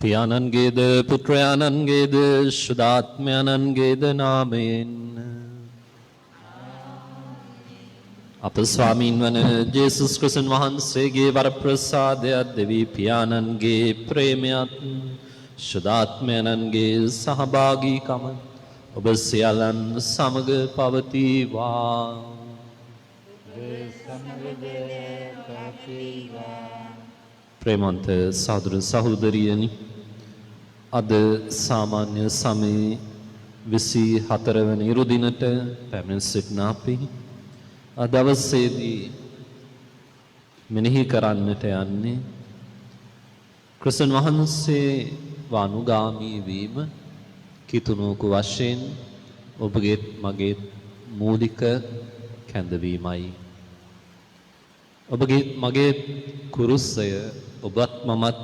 පියාණන්ගේද පුත්‍රයාණන්ගේද ශුද්ධාත්මයන්ගේද නාමයෙන් අප ස්වාමීන් වන ජේසුස් ක්‍රිස්තුන් වහන්සේගේ වරප්‍රසාදයක් දෙවි පියාණන්ගේ ප්‍රේමයත් ශුද්ධාත්මයන්ගේ සහභාගීකම ඔබ සියල්ලන් සමග පවතිවා. ප්‍රේමන්ත සහෝදර සහෝදරියනි, අද සාමාන්‍ය සමයේ 24 වන ඉරුදිනට පැමිණ සිටින අපි දවසේදී මෙනෙහි කරන්නට යන්නේ ක්‍රිස්තුන් වහන්සේ වානුගාමී වීම කිතුණුවක වශයෙන් ඔබගේ මගේ මූලික කැඳවීමයි. ඔබගේ මගේ කුරුස්සය ඔබත් මමත්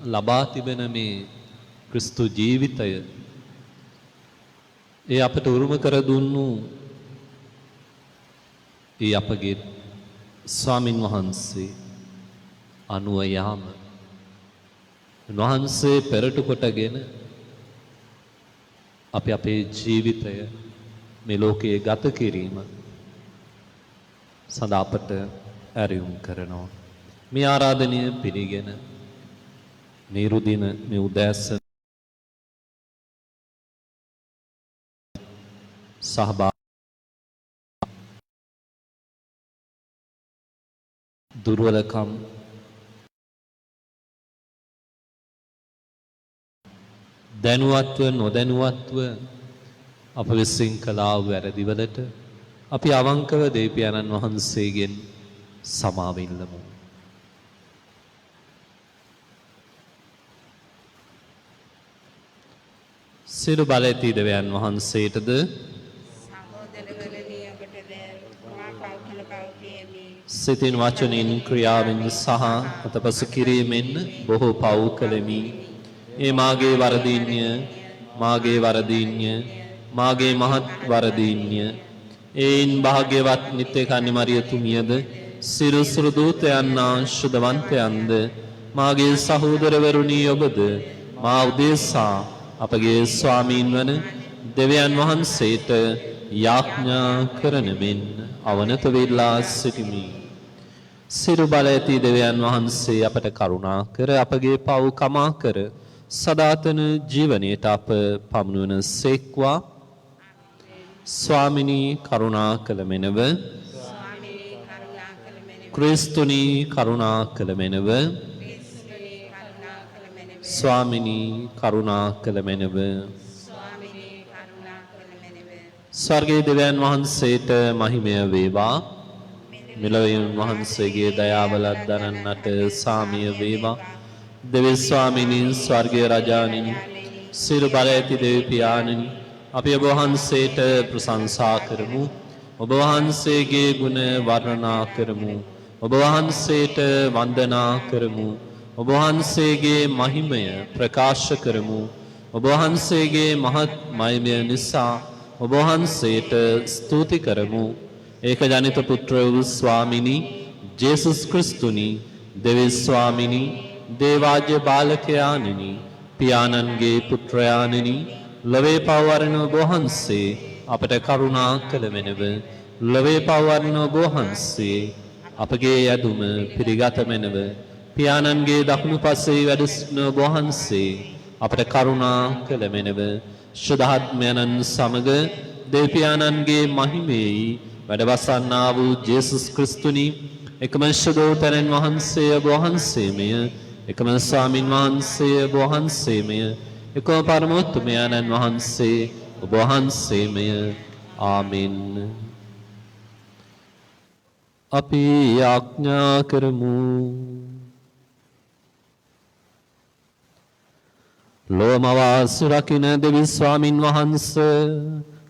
ලබා තිබෙන මේ ක්‍රිස්තු ජීවිතය ඒ අපට උරුම කර දුන්නු ඒ අපගේ ස්වාමින් වහන්සේ අනුව යාම උන්වහන්සේ පෙරටු කොටගෙන අපි අපේ ජීවිතය මේ ලෝකයේ ගත කිරීම සඳහා අපට ඇරයුම් කරනවා. මේ ආරාධනය පිළිගෙන නිරුදින මේ උදෑසන සහභාගී දුර්වලකම් දැනුවත්ව නොදැනුවත්ව අප විසින් කළා වැරදිවලට අපි අවංකව දෙවියන්න් වහන්සේගෙන් සමාව ඉල්ලමු. සියලු බල ඇති දෙවියන් වහන්සේටද සිතින් වචනින් ක්‍රියාවෙන් සහ අතපසු කිරීමෙන් බොහෝ පව් කළෙමි. ඒ මාගේ මාගේ මහත් වරදීන්ය. එයින් භාග්‍යවත් නිත්‍ය කන්නිමරියතුමියද සිරුසුරු දූතයන්නා ශුද්ධවන්තයන්ද මාගේ සහෝදරවරුනි ඔබද මා උදෙසා අපගේ ස්වාමීන් වන දෙවියන් වහන්සේට යාඥා කරන මෙන් අවනත වෙලා සිටිමි. සිරු බල ඇති දෙවියන් වහන්සේ අපට කරුණා කර අපගේ පව් කමා කර සදාතන ජීවනයේට අප පමුණුවන සේක්වා. ස්වාමිනී කරුණා කළ මෙනව, ක්‍රිස්තුනී කරුණා කළ මෙනව, ස්වාමිනී කරුණා කළ මෙනව. ස්වර්ගයේ දෙවියන් වහන්සේට මහිමය වේවා. මෙලොවින් වහන්සේගේ දයාවලත් දනන්නට සාමිය වේවා. දෙවි ස්වාමිනී ස්වර්ගයේ රජාණෙනි, සිරු බල ඇති දෙවි පියාණෙනි, අපි ඔබ වහන්සේට ප්‍රශංසා කරමු. ඔබ වහන්සේගේ ගුණ වර්ණනා කරමු. ඔබ වහන්සේට වන්දනා කරමු. ඔබ වහන්සේගේ මහිමය ප්‍රකාශ කරමු. ඔබ වහන්සේගේ මහත් මහිමය නිසා ඔබ වහන්සේට ස්තුති කරමු. ඒක ජනිත පුත්‍ර වූ ස්වාමිනී ජේසුස් ක්‍රිස්තුනි, දෙවි ස්වාමිනී, දේවාජ්‍ය බාලකයාණෙනි, පියාණන්ගේ පුත්‍රයාණෙනි, ලොවේ පවවරණ ඔබ වහන්සේ අපට කරුණා කළ මෙනව. ලොවේ පවවරණ ඔබ වහන්සේ අපගේ යදුම පිළිගත මෙනව. පියාණන්ගේ දකුණු පසේ වැඩ සිටින ඔබ වහන්සේ අපට කරුණා කළ මෙනව. ශුද්ධාත්මයන්න් සමග දෙවියන්ගේ මහිමෙහි වැඩවසන්නා වූ ජේසුස් ක්‍රිස්තුනි, එකම ශුද්ධෝතරන් වහන්සේ ඔබ වහන්සේමය, එකම ස්වාමින් වහන්සේ ඔබ වහන්සේමය, එකම පරමෝත්තමයන්න් වහන්සේ ඔබ වහන්සේමය. ආමෙන්. අපි යාඥා කරමු. ලෝමවාස රකින්න දෙවි ස්වාමින් වහන්සේ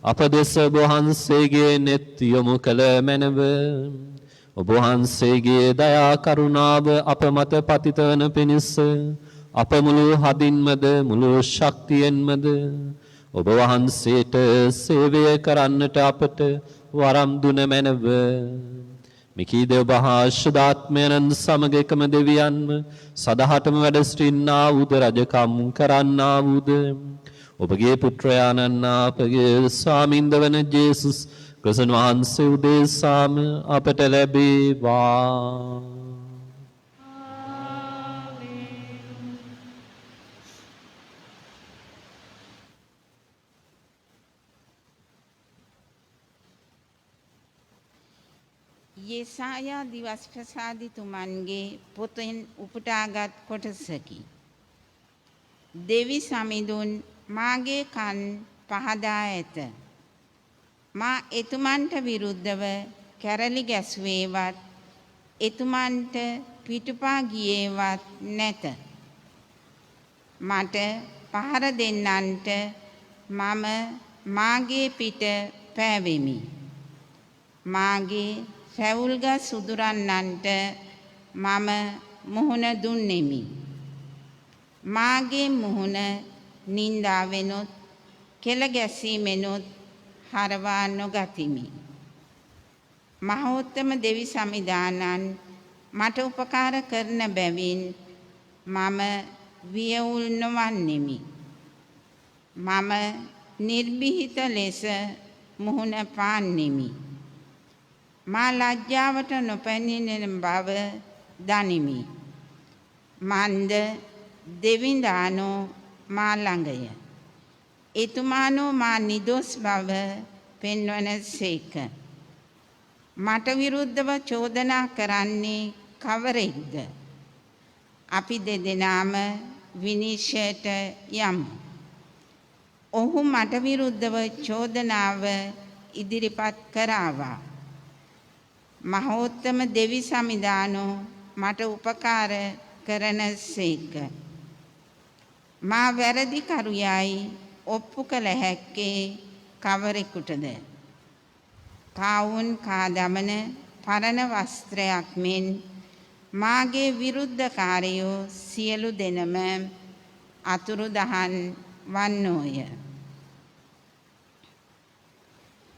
අප දෙස ඔබ වහන්සේගේ නෙත් යොමු කළ මැනව. ඔබ වහන්සේගේ දයා කරුණාව අප මත පතිත වන පිණිස අප මුළු හදින්මද මුළු ශක්තියෙන්මද ඔබ වහන්සේට සේවය කරන්නට අපට වරම් දුන මැනව. මිකී දෙව භාෂදාත්මයන් සමග එකම දෙවියන්ම සදහටම වැඩ සිටින්නා වූද රජකම් කරන්නා වූද ඔබගේ පුත්‍රයාණන් අපගේ ස්වාමින්ද වන ජේසුස් ක්‍රිස්තුන් වහන්සේ උදෙසාම අපට ලැබේවා. යෙසායා දිවස් ප්‍රසාදිතුමන්ගේ පොතෙන් උපුටාගත් කොටසකි. දෙවි සමිඳුන් මාගේ කන් පහදා ඇත. මා එතුමන්ට විරුද්ධව කැරලි ගැසුවේවත් එතුමන්ට පිටුපා ගියේවත් නැත. මට පහර දෙන්නන්ට මම මාගේ පිට පෑවෙමි. මාගේ රැවුල්ගත් සුදුරන්නන්ට මම මුහුණ දුන්නෙමි. මාගේ මුහුණ නින්දාවෙනුත් කෙල ගැසීමෙනුත් හරවා නොගතිමි. මහෝත්තම දෙවි සමිදානන් මට උපකාර කරන බැවින් මම වියවුල් නොවන්නෙමි. මම නිර්භීත ලෙස මුහුණ පාන්නෙමි. මා ලජ්ජාවට නොපැමිණෙන බව දනිමි. මන්ද දෙවිඳානෝ මා ළඟය. එතුමානෝ මා නිදොස් බව පෙන්වන සේක. මට විරුද්ධව චෝදනා කරන්නේ කවරෙක්ද? අපි දෙදෙනාම විනිශ්චයට යමු. ඔහු මට විරුද්ධව චෝදනාව ඉදිරිපත් කරාවා. මහෝත්තම දෙවි සමිදානෝ මට උපකාර කරන සේක. මා වැරදි කරුයයි ඔප්පු කළ හැක්කේ කවරෙකුටද? කාවුන් කා දමන පරණ වස්ත්‍රයක් මෙන් මාගේ විරුද්ධකාරයෝ සියලු දෙනම අතුරුදහන් වන්නෝය.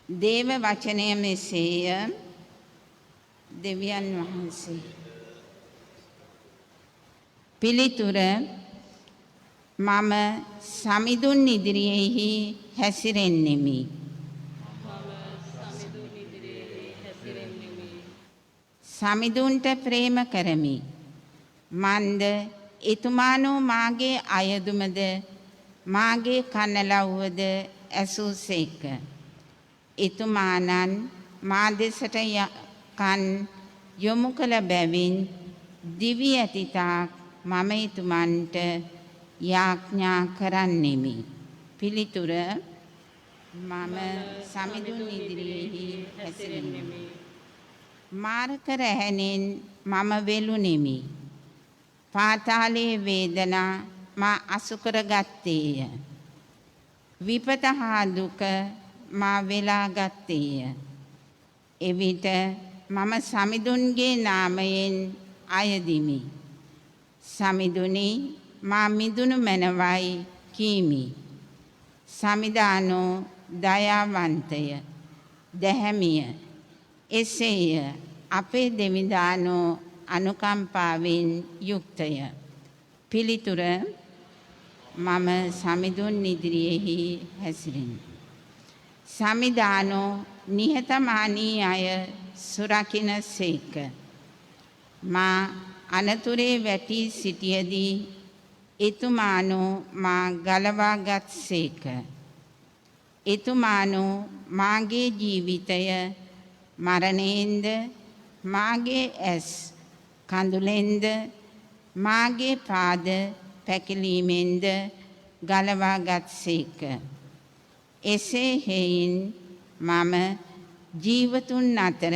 දේව වචනය මෙසේය. දෙවියන් වහන්සේ පිළිතුර මම සමිඳුන් ඉදිරියෙහි හැසිරෙන්නෙමි. සමිඳුන්ට ප්‍රේම කරමි. මන්ද එතුමානෝ මාගේ අයදුමද මාගේ කනලව්වද ඇසූසේක. එතුමානන් මා දෙසට කන් යොමු කළ බැවින් දිවි ඇතිතාක් මම එතුමන්ට යාඥා කරන්නෙමි. පිළිතුර මම සමිඳුන් ඉදිරියෙහි හැසිරෙන්නෙමි. මාරක රැහැනෙන් මම වෙලුනෙමි. පාතාලයේ වේදනා මා අසුකර ගත්තේය. විපත හා දුක මා වෙලා ගත්තේය. එවිට මම සමිඳුන්ගේ නාමයෙන් අයදිමි. සමිඳුනි මා මිදුණු මැනවයි කීමි. සමිදානෝ දයාවන්තය, දැහැමිය. එසේය අපේ දෙවිදානෝ අනුකම්පාවෙන් යුක්තය. පිළිතුර මම සමිඳුන් ඉදිරියෙහි හැසිරෙමි. සමිදානෝ නිහතමානී අය සුරකින සේක. මා අනතුරේ වැටී සිටියදී එතුමානෝ මා ගලවාගත් සේක. එතුමානෝ මාගේ ජීවිතය මරණයෙන්ද මාගේ ඇස් කඳුලෙන්ද මාගේ පාද පැකිලීමෙන්ද ගලවාගත් සේක. එසේ හේයින් මම ජීවතුන් අතර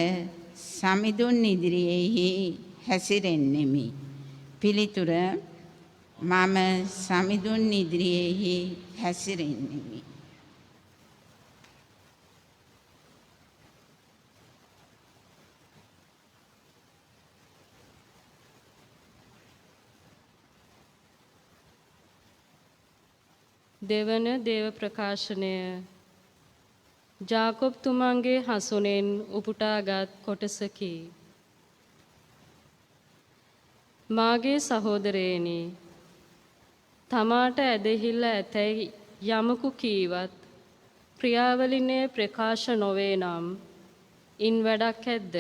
සමිඳුන් ඉදිරියෙහි හැසිරෙන්නෙමි. පිළිතුර මම සමිඳුන් ඉදිරියෙහි හැසිරෙන්නෙමි. දෙවන දේව ප්‍රකාශනය ජාකොබ් තුමන්ගේ හසුනෙන් උපුටාගත් කොටසකි. මාගේ සහෝදරයනි, තමාට ඇදහිල්ල ඇතැයි යමකු කීවත් ක්‍රියාවලිනේ ප්‍රකාශ නොවේ නම් ඉන් වැඩක් ඇද්ද?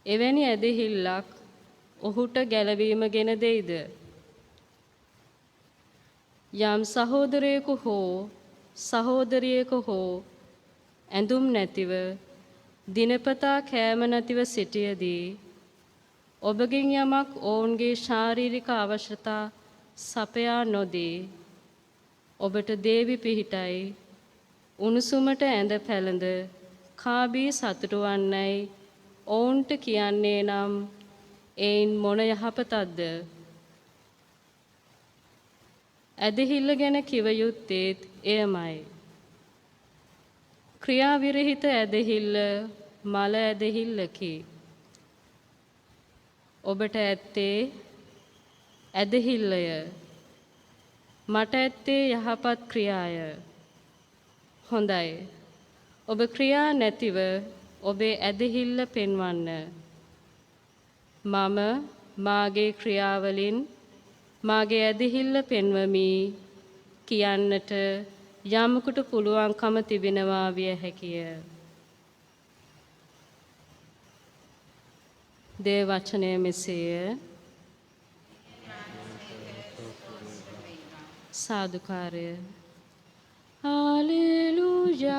එවැනි ඇදහිල්ලක් ඔහුට ගැලවීම ගෙන දෙයිද? යම් සහෝදරයෙකු හෝ සහෝදරියක හෝ ඇඳුම් නැතිව දිනපතා කෑම නැතිව සිටියදී ඔබගෙන් යමක් ඔවුන්ගේ ශාරීරික අවශ්‍යතා සපයා නොදී ඔබට දේවි පිහිටයි උණුසුමට ඇඳ පැළඳ කාබී සතුටු වන්නයි ඔවුන්ට කියන්නේ නම් එයින් මොන යහපතක්ද? ඇදහිල්ල ගැන කිව යුත්තේත් එයමයි. ක්‍රියාවිරහිත ඇදහිල්ල මල ඇදහිල්ලකි. ඔබට ඇත්තේ ඇදහිල්ලය, මට ඇත්තේ යහපත් ක්‍රියාය. හොඳයි. ඔබ ක්‍රියා නැතිව ඔබේ ඇදහිල්ල පෙන්වන්න. මම මාගේ ක්‍රියාවලින් මාගේ ඇදහිල්ල පෙන්වමි කියන්නට යමකුට පුළුවන්කම තිබෙනවා විය හැකිය. දේව වචනය මෙසේය. සාදුකාරය. හාලෙලූයා,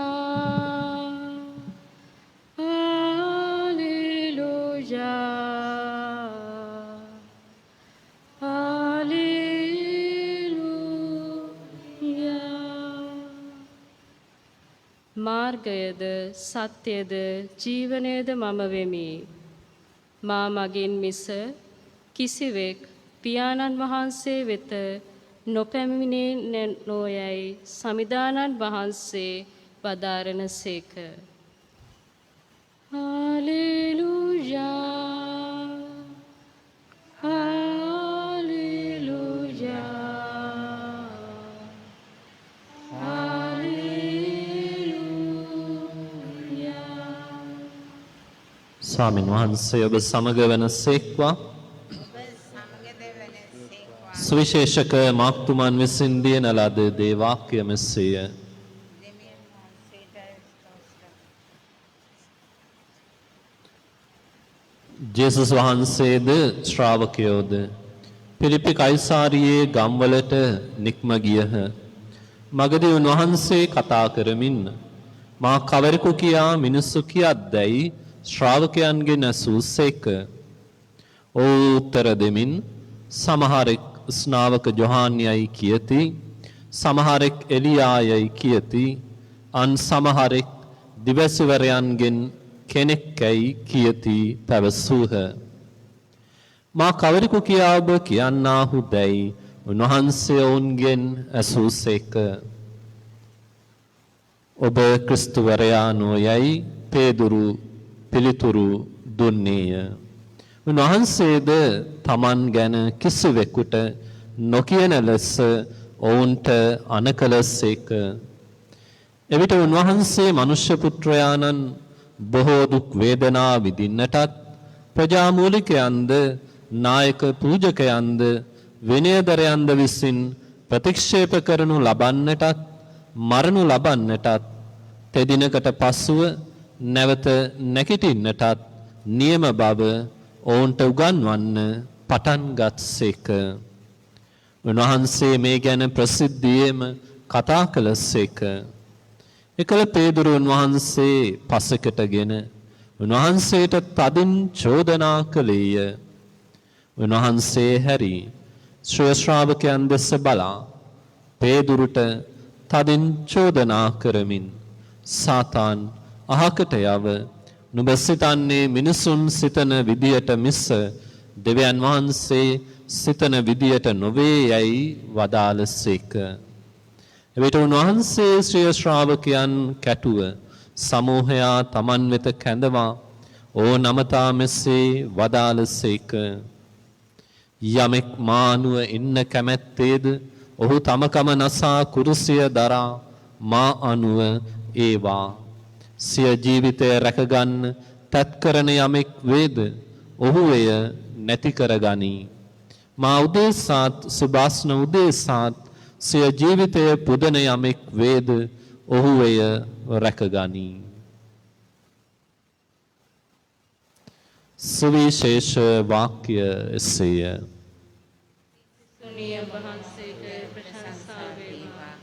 හාලෙලූයා, මාර්ගයද සත්‍යද ජීවනයද මම වෙමි. මා මගින් මිස කිසිවෙක් පියාණන් වහන්සේ වෙත නොපැමිණේ නොයයි සමිදානන් වහන්සේ වදාරන සේක. හාලෙලූයා, හාලෙලූයා, ස්වාමින් වහන්සේ ඔබ සමග වන සේක්වා. සුවිශේෂක මාක්තුමන් විසින් දියන ලද දේවාක්‍ය මෙසේය. ජේසුස් වහන්සේද ශ්‍රාවකයෝද පිලිපි කයිසාරියේ ගම්වලට නික්ම ගියහ. මගදී උන්වහන්සේ කතා කරමින් මා කවරෙකු කියා මිනිස්සු කියද්දැයි ශ්‍රාවකයන්ගෙන් ඇසූසේක. ඔවුන් උත්තර දෙමින් සමහරෙක් ස්නාවක යොහාන්යයි කියති, සමහරෙක් එලියායයි කියති, අන් සමහරෙක් දිවැසිවරයන්ගෙන් කෙනෙක්කැයි කියති පැවසූහ. මා කවරෙකු කියා ඔබ කියන්නාහු දැයි උන්වහන්සේ ඔවුන්ගෙන් ඇසූසේක. ඔබ ක්‍රිස්තුවරයා නොයයි පේදුරු පිළිතුරු දුන්නේය. උන්වහන්සේද තමන් ගැන කිසිවෙකුට නොකියන ලෙස ඔවුන්ට අනකලසේක. එවිට උන්වහන්සේ මනුෂ්‍ය පුත්‍රයාණන් බොහෝ දුක් වේදනා විඳින්නටත් ප්‍රජාමූලිකයන්ද නායක පූජකයන්ද විනයදරයන්ද විසින් ප්‍රතික්ෂේප කරනු ලබන්නටත් මරණු ලබන්නටත් තෙදිනකට පසුව නැවත නැගිටින්නටත් නියම බව ඔවුන්ට උගන්වන්න පටන්ගත් සේක. උන්වහන්සේ මේ ගැන ප්‍රසිද්ධියේම කතා කළ සේක. එකල පේදුරු උන්වහන්සේ පසකටගෙන උන්වහන්සේට තදින් චෝදනා කළේය. උන්වහන්සේ හැරි ශ්‍රේෂ්ඨාවකයන් දෙස බලා පේදුරුට තදින් චෝදනා කරමින් සාතාන් අහකට යව නුඹ සිතන්නේ මිනිසුන් සිතන විදියට මිස දෙවියන් වහන්සේ සිතන විදියට නොවේ යයි වදාළසේක. එවිට උන්වහන්සේ ශ්‍රී ශ්‍රාවකයන් කැටුව සමූහයා තමන් වෙත කැඳවා ඕ නමතා මෙසේ වදාළසේක. යමෙක් මානුව ඉන්න කැමැත්තේද ඔහු තමකම නසා කුරුසිය දරා මා අනුව ඒවා සිය ජීවිතය රැකගන්න තත් කරන යමෙක් වේද ඔහු එය නැති කරගනී. මා උදෙසාත් සුභාස්න උදෙසාත් සිය ජීවිතය පුදන යමෙක් වේද ඔහු එය රැකගනී. සුවිශේෂ වාක්‍ය එසේය. ස්තුතිය වහන්සේට ප්‍රශංසා වේවා.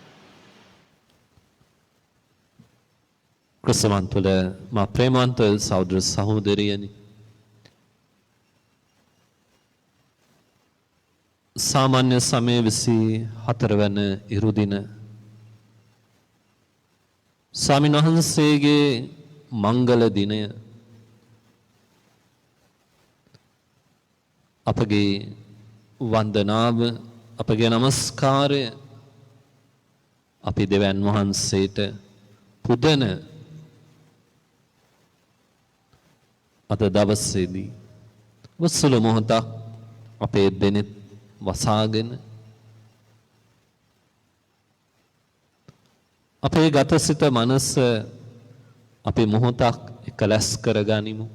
ක්‍රිස්තුමන් තුළ මා ප්‍රේමවන්ත සහෝදර සහෝදරියනි, සාමාන්‍ය සමය 24 වන ඉරුදින ස්වාමීන් වහන්සේගේ මංගල දිනය අපගේ වන්දනාව අපගේ නමස්කාරය අපි දෙවියන් වහන්සේට පුදන අද දවසේදී වසුළු මොහොතක් අපේ දෙනෙත් වසාගෙන අපේ ගතසිත මනස අපි මොහොතක් එකලස් කරගනිමු.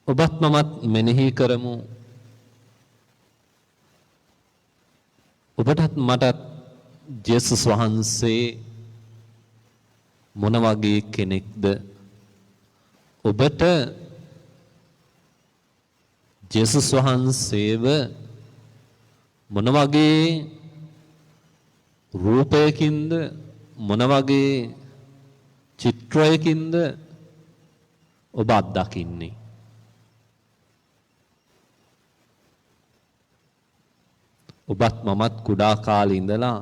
ඔබත් මමත් මෙනෙහි කරමු. ඔබටත් මටත් ජේසුස් වහන්සේ මොන වගේ කෙනෙක්ද? ඔබට ජේසුස් වහන්සේව මොන වගේ රූපයකින්ද මොන වගේ චිත්‍රයකින්ද ඔබ අත්දකින්නේ? ඔබත් මමත් කුඩා කාලේ ඉඳලා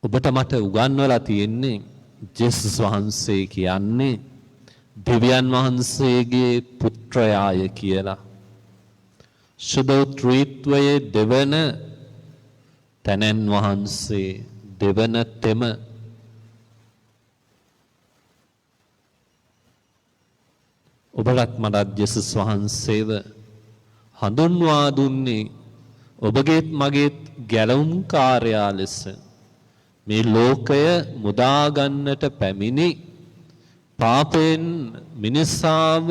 ඔබට මට උගන්වලා තියෙන්නේ ජේසුස් වහන්සේ කියන්නේ දෙවියන් වහන්සේගේ පුත්‍රයාය කියලා. සුදෝත්‍රීත්වයේ දෙවන තනන් වහන්සේ, දෙවන තෙම. ඔබලත් මටත් ජේසුස් වහන්සේව හඳුන්වා දුන්නේ ඔබගේත් මගේත් ගැලවුම්කාරයා ලෙස. මේ ලෝකය මුදා ගන්නට පැමිණි පාපයෙන් මිනිසාව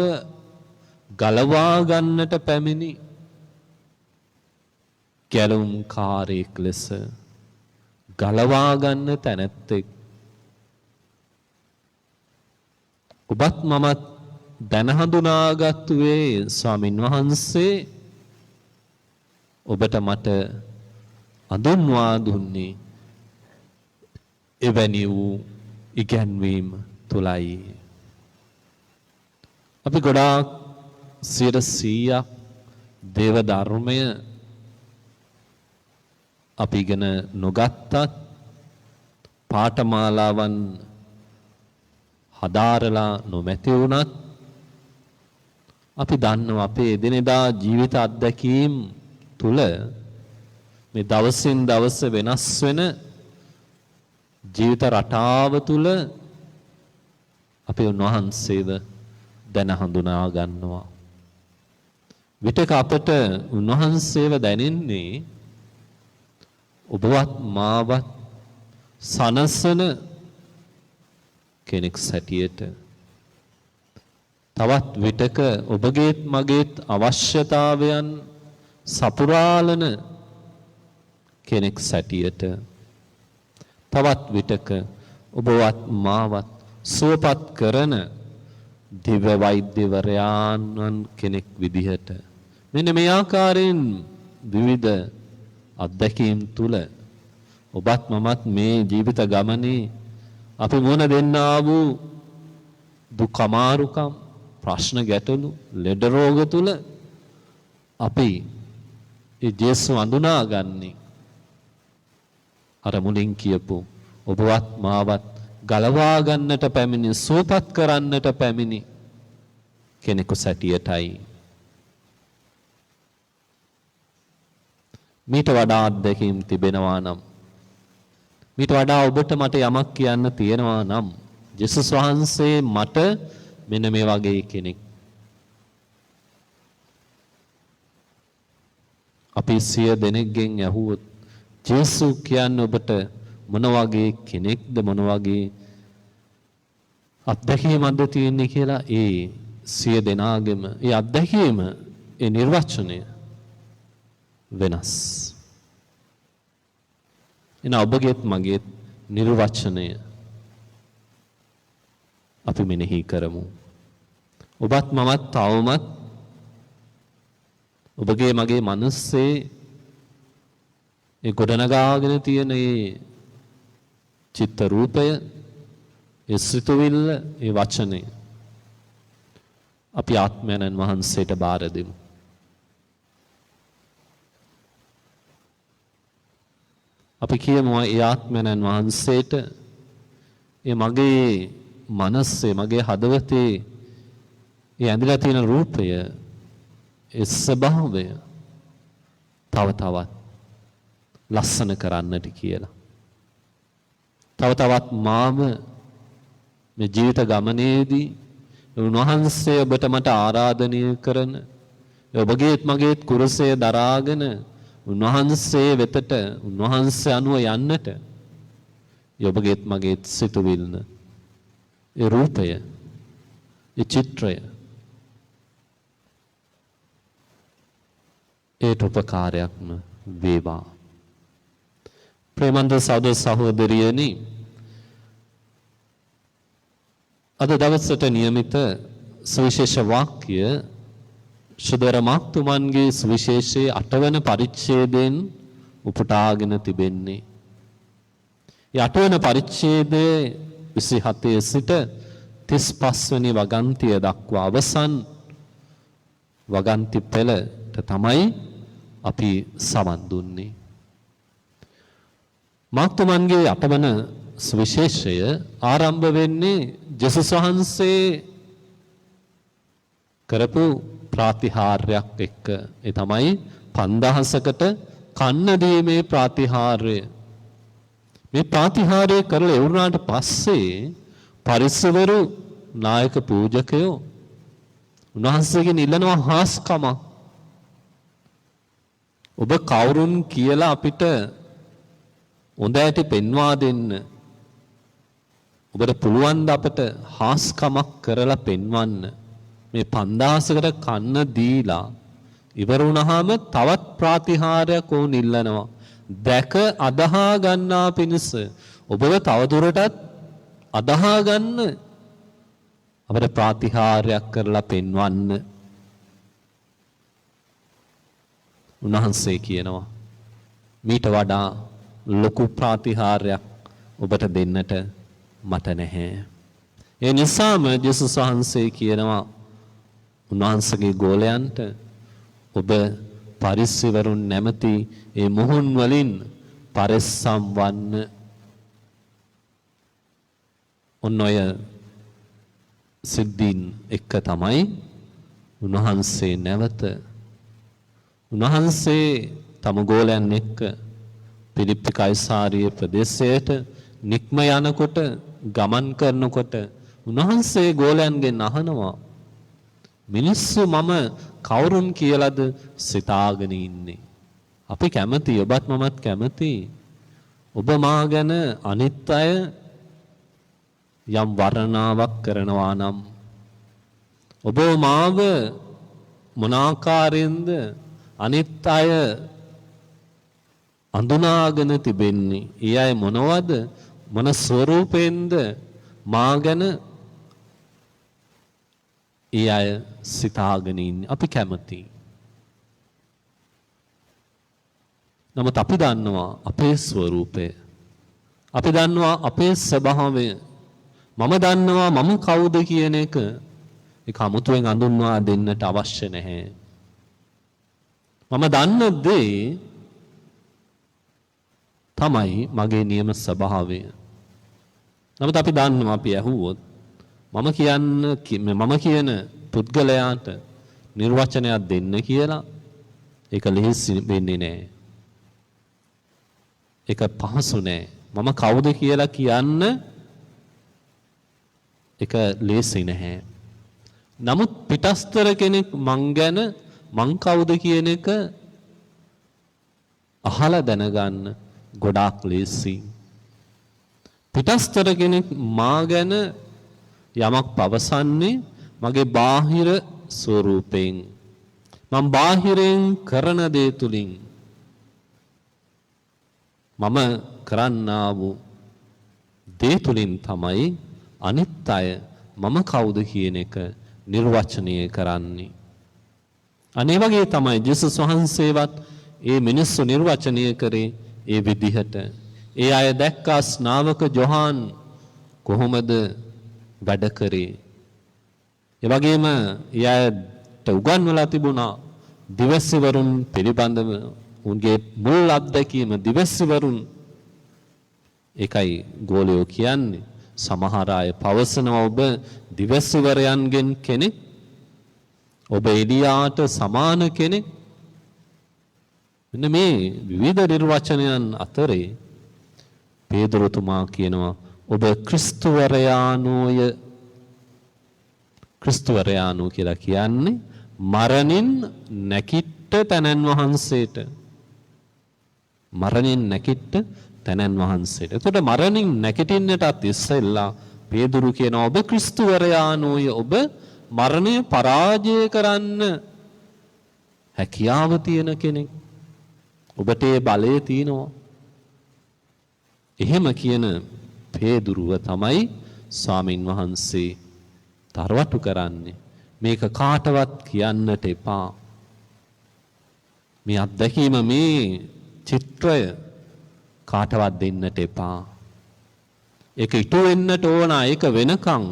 ගලවා ගන්නට පැමිණි ගැලවුම්කාරයෙක් ලෙස ගලවා ගන්න තැනැත්තෙක්. ඔබත් මමත් දැන හඳුනාගත්තුවේ ස්වාමින් වහන්සේ ඔබට මට අඳුන්වා දුන්නේ එවැනි වූ ඉගැන්වීම තුලයි. අපි ගොඩාක් 100% දේව ධර්මය අපි ඉගෙන නොගත්තත් පාඨමාලාවන් හදාරලා නොමැති වුණත් අපි දන්නවා අපේ එදිනෙදා ජීවිත අත්දැකීම් තුල මේ දවසින් දවස වෙනස් වෙන ජීවිත රටාව තුල අපි උන්වහන්සේව දැන හඳුනා ගන්නවා. විතක අපට උන්වහන්සේව දැනෙන්නේ ඔබවත් මාවත් සනසන කෙනෙක් සැටියට. තවත් විටක ඔබගේත් මගේත් අවශ්‍යතාවයන් සපුරාලන කෙනෙක් සැටියට. තවත් විටක ඔබවත් මාවත් සුවපත් කරන දිව්‍ය වෛද්‍යවරයාණන් කෙනෙක් විදිහට. මෙන්න මේ ආකාරයෙන් විවිධ අත්දැකීම් තුල ඔබත් මමත් මේ ජීවිත ගමනේ අපි මොන දෙන්නා වූ දුක් අමාරුකම් ප්‍රශ්න ගැටලු ලෙඩ රෝග තුල අපි ඒ ජේසු අඳුනාගන්නේ අර මුලින් කියපු ඔබවත් මාවත් ගලවා ගන්නට පැමිණි සුවපත් කරන්නට පැමිණි කෙනෙකු සැටියටයි. මීට වඩා අත්දැකීම් තිබෙනවා නම් මීට වඩා ඔබට මට යමක් කියන්න තියෙනවා නම් ජේසුස් වහන්සේ මට මෙන්න මේ වගේ කෙනෙක්. අපි සිය දෙනෙක්ගෙන් ඇහුවොත් ජේසු කියන්නේ ඔබට මොන වගේ කෙනෙක්ද මොන වගේ අත්දැකීමක්ද තියෙන්නේ කියලා ඒ සිය දෙනාගෙම ඒ අත්දැකීම ඒ නිර්වචනය වෙනස්. එන ඔබගේත් මගේත් නිර්වචනය අපි මෙනෙහි කරමු. ඔබත් මමත් තවමත් ඔබගේ මගේ මනසේ ඒ ගොඩනගාගෙන තියෙන ඒ චිත්ත රූපය, ඒ සිතුවිල්ල, ඒ වචනය අපි ආත්මයන්න් වහන්සේට බාර දෙමු. අපි කියමු ඒ ආත්මයන්න් වහන්සේට ඒ මගේ මනසේ මගේ හදවතේ ඒ ඇඳලා තියෙන රූපය ඒ ස්වභාවය තව තවත් ලස්සන කරන්නට කියලා. තව තවත් මාව මේ ජීවිත ගමනේදී උන්වහන්සේ ඔබට මට ආරාධනය කරන ඔබගේත් මගේත් කුරසය දරාගෙන උන්වහන්සේ වෙතට උන්වහන්සේ අනුව යන්නට ඔබගේත් මගේත් සිතුවිල්ල ඒ රූපය ඒ චිත්‍රය ඒට උපකාරයක්ම වේවා. ප්‍රේමන්ත සහෝදර සහෝදරියනි, අද දවසට නියමිත සුවිශේෂ වාක්‍ය ශුද්ධ මාක්තුමන්ගේ සුවිශේෂයේ 8 වන පරිච්ඡේදයෙන් උපුටාගෙන තිබෙන්නේ. ඒ 8 වන පරිච්ඡේදයේ 27 සිට 35 වෙනි වගන්තිය දක්වා අවසන් වගන්ති පෙළට තමයි අපි සමන් දුන්නේ. මාක්තුමන්ගේ 8 වන සුවිශේෂය ආරම්භ වෙන්නේ ජේසුස් වහන්සේ කරපු ප්‍රාතිහාර්යයක් එක්ක. ඒ තමයි 5000කට කන්න දීමේ ප්‍රාතිහාර්ය. මේ ප්‍රාතිහාර්ය කරලා ඉවරනාට පස්සේ පරිස්සවරු නායක පූජකයෝ උන්වහන්සේගෙන් ඉල්ලනවා හාස්කම. ඔබ කවුරුන් කියලා අපිට හොඳට පෙන්වා දෙන්න. ඔබට පුළුවන් ද අපට හාස්කමක් කරලා පෙන්වන්න. මේ 5000කට කන්න දීලා ඉවර වුණාම තවත් ප්‍රාතිහාර්යයක් ඕන ඉල්ලනවා. දැක අදහා ගන්නා පිණිස ඔබව තවදුරටත් අදහා ගන්න අපට ප්‍රාතිහාර්යයක් කරලා පෙන්වන්න. උන්වහන්සේ කියනවා මීට වඩා ලොකු ප්‍රාතිහාර්යයක් ඔබට දෙන්නට මට නැහැ. ඒ නිසාම ජේසුස් වහන්සේ කියනවා උන්වහන්සේගේ ගෝලයන්ට ඔබ පරිස්සවරුන් නැමැති ඒ මුහුන් වලින් පරිස්සම් වන්න. ඔන්න ඔය සිද්ධීන් එක්ක තමයි උන්වහන්සේ නැවත උන්වහන්සේ තම ගෝලයන් එක්ක පිලිප්පි කයිසාරිය ප්‍රදේශයට නික්ම යනකොට ගමන් කරනකොට උන්වහන්සේ ගෝලයන්ගෙන් අහනවා මිනිස්සු මම කවුරුන් කියලාද සිතාගෙන ඉන්නේ? අපි කැමති ඔබත් මමත් කැමති ඔබ මා ගැන අනිත් අය යම් වර්ණනාවක් කරනවා නම් ඔබ මාව මොන ආකාරයෙන්ද අනිත් අය අඳුනාගෙන තිබෙන්නේ? ඒ අය මොනවද මොන ස්වරූපයෙන්ද මා ගැන ඒ අය සිතාගෙන ඉන්නේ? අපි කැමති. නමුත් අපි දන්නවා අපේ ස්වරූපය. අපි දන්නවා අපේ ස්වභාවය. මම දන්නවා මම කවුද කියන එක. ඒක 아무තුවෙන් අඳුන්වා දෙන්නට අවශ්‍ය නැහැ. මම දන්න දේ තමයි මගේ නියම ස්වභාවය. නමුත් අපි දන්නවා අපි ඇහුවොත් මම කියන පුද්ගලයාට නිර්වචනයක් දෙන්න කියලා ඒක ලෙහෙසි වෙන්නේ නැහැ. ඒක පහසු නෑ. මම කවුද කියලා කියන්න ඒක ලේසි නැහැ. නමුත් පිටස්තර කෙනෙක් මං ගැන මං කවුද කියන එක අහලා දැනගන්න ගොඩාක් ලේසි. පිටස්තර කෙනෙක් මා ගැන යමක් පවසන්නේ මගේ බාහිර ස්වරූපයෙන්. මම බාහිරෙන් කරන දේ තුලින් මම කරන්නා වූ දේ තුලින් තමයි අනිත් අය මම කවුද කියන එක නිර්වචනය කරන්නේ. අනේ වගේ තමයි ජේසුස් වහන්සේවත් ඒ මිනිස්සු නිර්වචනය කරේ ඒ විදිහට. ඒ අය දැක්කා ස්නාවක යොහාන් කොහොමද වැඩ කරේ. ඒ වගේම ඒ අයට උගන්වලා තිබුණා දිවස්වරුන් පිළිබඳව උන්ගේ මුල් අත්දැකීම දිවස්වරුන්. ඒකයි ගෝලියෝ කියන්නේ සමහර අය පවසනවා ඔබ දිවස්වරයන්ගෙන් කෙනෙක්, ඔබ එලියාට සමාන කෙනෙක්. මෙන්න මේ විවිධ නිර්වචනයන් අතරේ පේදුරුතුමා කියනවා ඔබ ක්‍රිස්තුවරයාණෝය. ක්‍රිස්තුවරයාණෝ කියලා කියන්නේ මරණින් නැකිට තැනන් වහන්සේට. මරණින් නැකිට තැනන් වහන්සේට. එතකොට මරණින් නැගිටින්නටත් ඉස්සෙල්ලා පේදුරු කියනවා ඔබ ක්‍රිස්තුවරයාණෝය. ඔබ මරණය පරාජය කරන්න හැකියාව තියෙන කෙනෙක්. ඔබට ඒ බලය තියෙනවා. එහෙම කියන පේදුරුව තමයි ස්වාමින් වහන්සේ තරවටු කරන්නේ. මේක කාටවත් කියන්නට එපා. මේ අත්දැකීම මේ චිත්‍රය කාටවත් දෙන්නට එපා. ඒක ඉටු වෙන්නට ඕන. ඒක වෙනකන්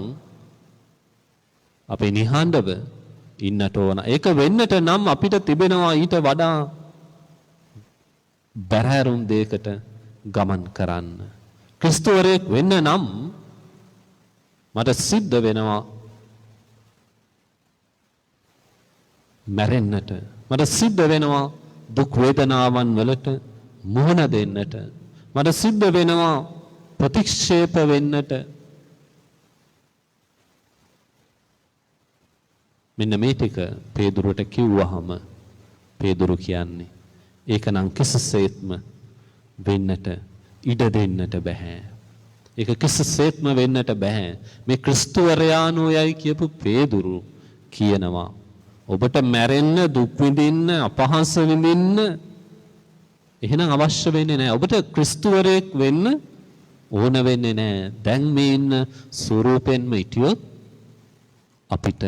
අපි නිහඬව ඉන්නට ඕන. ඒක වෙන්නට නම් අපිට තිබෙනවා ඊට වඩා බැරෑරුම් දෙයකට ගමන් කරන්න. ක්‍රිස්තුවරයෙක් වෙන්න නම් මට සිද්ධ වෙනවා මැරෙන්නට. මට සිද්ධ වෙනවා දුක් වේදනාවන් වලට මුහුණ දෙන්නට. මට සිද්ධ වෙනවා ප්‍රතික්ෂේප වෙන්නට. මෙන්න මේ ටික පේදුරුට කිව්වහම පේදුරු කියන්නේ ඒක නම් කිසිසේත්ම වෙන්නට ඉඩ දෙන්නට බෑ. ඒක කිසිසේත්ම වෙන්නට බෑ. මේ ක්‍රිස්තුවරයාණෝයයි කියපු පේදුරු කියනවා ඔබට මැරෙන්න, දුක් විඳින්න, අපහාස විඳින්න එහෙනම් අවශ්‍ය වෙන්නේ නැහැ. ඔබට ක්‍රිස්තුවරයෙක් වෙන්න ඕන වෙන්නේ නැහැ. දැන් මේ ඉන්න ස්වරූපෙන්ම හිටියොත් අපිට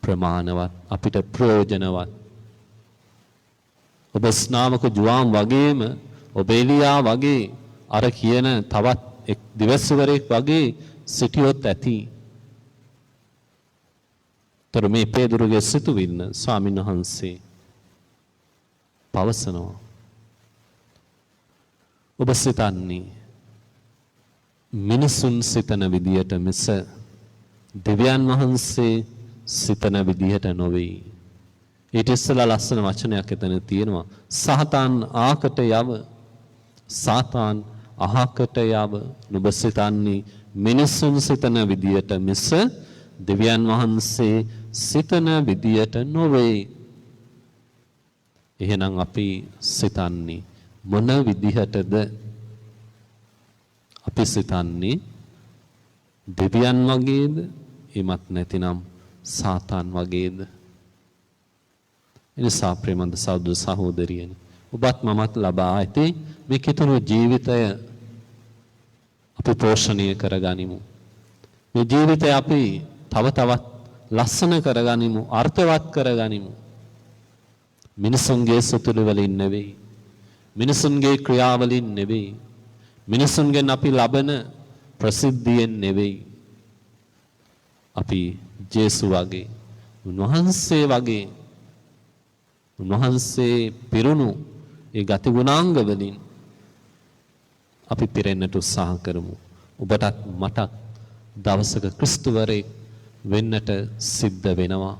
ප්‍රමාණවත්, අපිට ප්‍රයෝජනවත්. ඔබ ස්නාවක ජුවාම් වගේම ඔබ එලියා වගේ අර කියන තවත් එක් දිවස්වරයෙක් වගේ සිටියොත් ඇති. තර මේ පේදුරුගේ සිතුවිල්ල ස්වාමීන් වහන්සේ පවසනවා. ඔබ සිතන්නේ මිනිසුන් සිතන විදියට මිස දෙවියන් වහන්සේ සිතන විදිහට නොවේ. ඊට ඉස්සෙල්ලා ලස්සන වචනයක් එතන තියෙනවා. සාතාන් ආකට යව, සාතාන් අහකට යව. නුඹ සිතන්නේ මිනිසුන් සිතන විදියට මිස දෙවියන් වහන්සේ සිතන විදියට නොවේ. එහෙනම් අපි සිතන්නේ මොන විදිහටද? අපි සිතන්නේ දෙවියන් වගේද? එමත් නැතිනම් සාතාන් වගේද? එනිසා ප්‍රේමන්ත සහෝදර සහෝදරියනි, ඔබත් මමත් ලබා ඇති මේ කිතුණු ජීවිතය අපි පෝෂණය කරගනිමු. මේ ජීවිතය අපි තව තවත් ලස්සන කරගනිමු, අර්ථවත් කරගනිමු. මිනිසුන්ගේ සතුළු වලින් නෙවෙයි, මිනිසුන්ගේ ක්‍රියාවලින් නෙවෙයි, මිනිසුන්ගෙන් අපි ලබන ප්‍රසිද්ධියෙන් නෙවෙයි. අපි ජේසු වගේ උන්වහන්සේ වගේ උන්වහන්සේ පිරුණු ඒ ගති ගුණාංග වලින් අපි පිරෙන්නට උත්සාහ කරමු. ඔබටත් මටත් දවසක ක්‍රිස්තුවරයෙක් වෙන්නට සිද්ධ වෙනවා.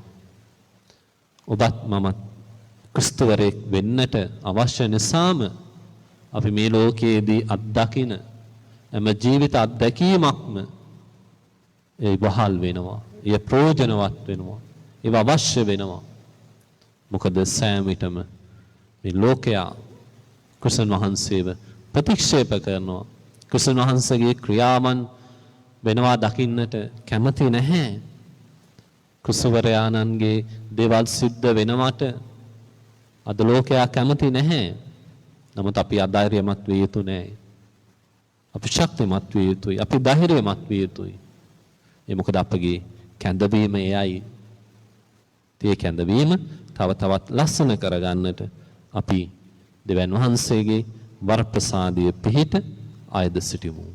ඔබත් මමත් ක්‍රිස්තුවරයෙක් වෙන්නට අවශ්‍ය නිසාම අපි මේ ලෝකයේදී අත්දකින හැම ජීවිත අත්දැකීමක්ම ඒ වහල් වෙනවා. ඒ ප්‍රයෝජනවත් වෙනවා. ඒව අවශ්‍ය වෙනවා. මොකද සෑම විටම මේ ලෝකයා ක්‍රිස්තුන් වහන්සේව ප්‍රතික්ෂේප කරනවා. ක්‍රිස්තුන් වහන්සේගේ ක්‍රියාවන් වෙනවා දකින්නට කැමති නැහැ. ක්‍රිස්තුවරයාණන්ගේ දේවල් සිද්ධ වෙනවට අද ලෝකයා කැමති නැහැ. නමුත් අපි අධෛර්යමත් විය යුතු නැහැ. අපි ශක්තිමත් විය යුතුයි. අපි ධෛර්යමත් විය යුතුයි. ඒ මොකද අපගේ කැඳවීම එයයි. ඒ කැඳවීම තව තවත් ලස්සන කරගන්නට අපි දෙවියන් වහන්සේගේ වරප්‍රසාදයේ පිහිට ආයද සිටිමු.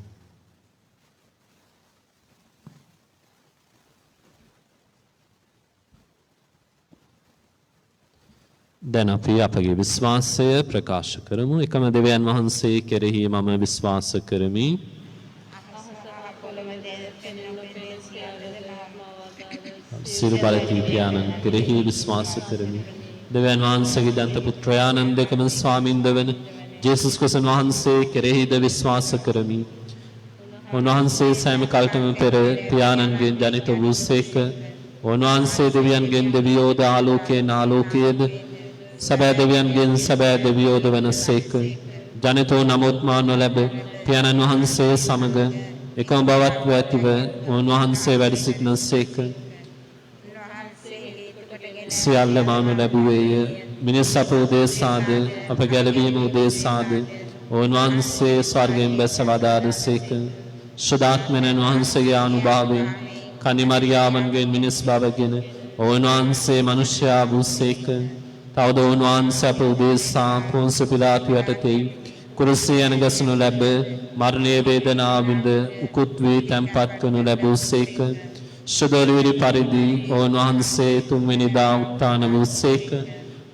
දැන් අපි අපගේ විශ්වාසය ප්‍රකාශ කරමු. එකම දෙවියන් වහන්සේ කෙරෙහි මම විශ්වාස කරමි. සිරු බලති පියාණන් කෙරෙහි විශ්වාස කරමි. දෙවියන් වහන්සේගේ දන්ත පුත්‍රයාණන් දෙකම ස්වාමින්ද වන ජේසුස් ක්‍රිස්තුන් වහන්සේ කෙරෙහිද විශ්වාස කරමි. උන්වහන්සේ සෑම කල්ටම පෙර පියාණන්ගෙන් ජනිත වූසේක. උන්වහන්සේ දෙවියන්ගෙන් දෙවියෝද ආලෝකයෙන් ආලෝකයේද සැබෑ දෙවියන්ගෙන් සැබෑ දෙවියෝද වනසේක. ජනිතෝ නමුත් මා නොලැබ පියාණන් වහන්සේ සමග එකම බවත්ව ඇතිව උන්වහන්සේ වැඩ සිටිනසේක. සියල්ල මා නොලැබුවේය. මිනිස් අප උදෙසාද අප ගැලවීම උදෙසාද උන්වහන්සේ ස්වර්ගයෙන් බැස වදාළසේක. ශුද්ධාත්මයන් වහන්සේගේ අනුභවයෙන් කනි මරියාවන්ගෙන් මිනිස් බවගෙන උන්වහන්සේ මනුෂ්‍යයා වූසේක. තවද උන්වහන්සේ අප උදෙසා පොන්සි පිලාතු යටතේ කුරුසියේ යනගසනු ලැබ මරණයේ වේදනාව විඳ උකුත් වී තැන්පත් කරනු ලැබූසේක. ශුද්ධෝලිවිලි පරිදි උන්වහන්සේ තුන්වෙනිදා උත්ථාන වූසේක.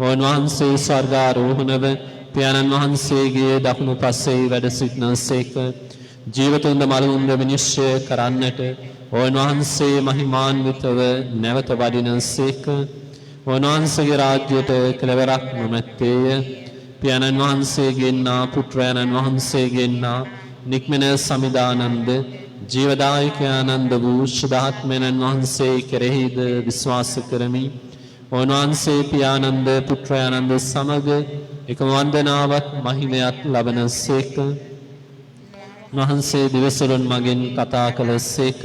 උන්වහන්සේ ස්වර්ගාරෝහණව පියාණන් වහන්සේගේ දකුණු පසේ වැඩ සිටිනසේක. ජීවතුන්ද මලවුන්ද විනිශ්චය කරන්නට උන්වහන්සේ මහිමාන්විතව නැවත වඩිනසේක. උන්වහන්සේගේ රාජ්‍යයට කෙලවරක් නොමැත්තේය. පියාණන් වහන්සේගෙන්නා පුත්‍රයාණන් වහන්සේගෙන්නා නික්මෙන සමිදානන්ද ජීවදායකයානන්ද වූ ශුද්ධාත්මයන් වහන්සේ කෙරෙහිද විශ්වාස කරමි. උන්වහන්සේ පියාණන්ද පුත්‍රයාණන්ද සමග එකම වන්දනාවත් මහිමයත් ලබනසේක. වහන්සේ දිවසුරුන් මගින් කතා කළසේක.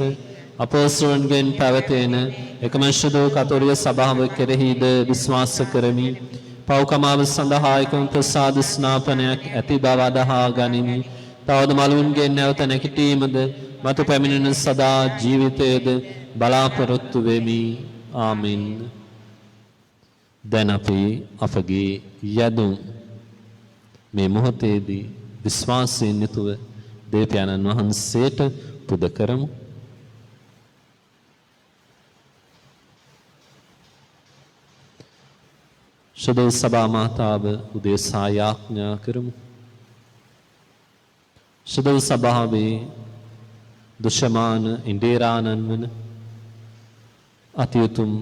අපෝස්තලයන්ගෙන් පැවතෙන එකම ශුද්ධ කතෝලික සභාව කෙරෙහිද විශ්වාස කරමි. පව්කමාව සඳහා එකම ප්‍රසාද ස්නාපනයක් ඇති බව අදහා ගනිමි. තවද මලුන්ගෙන් නැවත නැගිටීමද මතු පැමිණෙන සදා ජීවිතයේද බලාපොරොත්තු වෙමි. ආමෙන්. දැන් අපි අපගේ යදුම් මේ මොහොතේදී විශ්වාසයෙන් යුතුව දේවයන්න් වහන්සේට පුද කරමු. ශුද්ධ සභා මාතාව උදෙසා යාඥා කරමු. ශුද්ධ සභාවේ දුෂමාන ඉන්දිරාණන් වන අතිඋතුම්